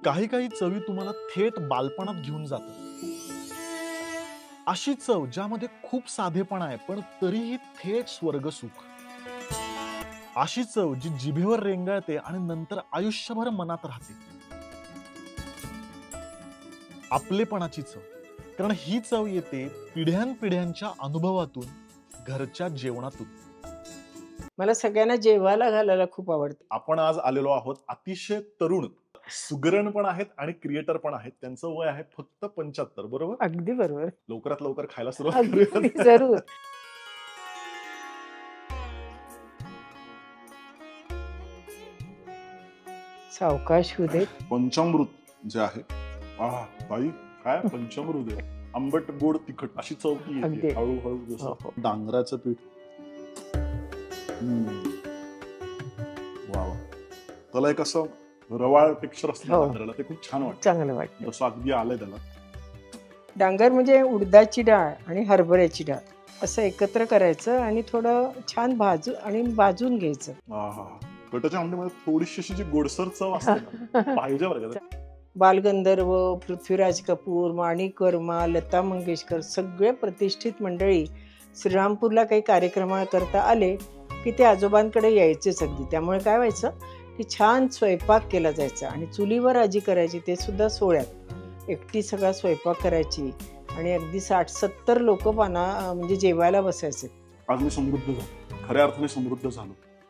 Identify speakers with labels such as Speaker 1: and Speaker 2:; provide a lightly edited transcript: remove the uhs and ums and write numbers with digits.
Speaker 1: काही काही चवी तुम्हाला थेट बालपणात घेऊन जातात. अशी चव ज्यामध्ये खूप साधेपणा आहे पण तरीही थेट स्वर्गसुख. अशी चव जी जिभेवर रेंगाळते आणि नंतर आयुष्यभर मनात राहते. आपलेपणाची चव, कारण ही चव येते पिढ्यानपिढ्यांच्या अनुभवातून, घरच्या जेवणातून.
Speaker 2: मला सगळ्यांना जेवायला घालायला खूप आवडतं.
Speaker 1: आपण आज आलेलो आहोत अतिशय तरुण सुगरण पण आहेत आणि क्रिएटर पण आहेत. त्यांचं वय आहे फक्त 75, बरोबर?
Speaker 2: अगदी बरोबर.
Speaker 1: लवकरात लवकर खायला सुरुवात
Speaker 2: अगदी
Speaker 1: करूया.
Speaker 2: जरूर. सावकाश होऊ दे.
Speaker 1: पंचामृत जे आहे, ताई काय पंचामृत आहे. आंबट गोड तिखट अशी चव ती
Speaker 2: अगदी.
Speaker 1: येते हळूहळू
Speaker 2: हो,
Speaker 1: जसं
Speaker 2: हो.
Speaker 1: डांगराचं पीठ. वा वा. त्याला एक असं रवाळ टेक्स्चर असतं
Speaker 2: हो.
Speaker 1: डांगराला, ते खूप छान वाटतं.
Speaker 2: चांगलं वाटतं.
Speaker 1: तसं अगदी आलंय त्याला.
Speaker 2: डांगर म्हणजे उडदाची डाळ आणि हरभऱ्याची डाळ असं एकत्र करायचं आणि थोडं छान भाजून घ्यायचं.
Speaker 1: कटाच्या आमटीमध्ये थोडीशी अशी जी गोडसर चव असते ना, पाहिजे बरं का.
Speaker 2: बालगंधर्व, पृथ्वीराज कपूर, माणिक वर्मा, लता मंगेशकर सगळे प्रतिष्ठित मंडळी श्रीरामपूरला काही कार्यक्रमाकरता आले की ते आजोबांकडे यायचेच अगदी. त्यामुळे काय व्हायचं की छान स्वयंपाक केला जायचा आणि चुलीवर आजी करायची, ते सुद्धा सोहळ्यात एकटी सगळा स्वयंपाक करायची आणि अगदी 60-70 लोक म्हणजे जेवायला बसायचे.
Speaker 1: आज मी समृद्ध झालो, खऱ्या अर्थाने समृद्ध झालो.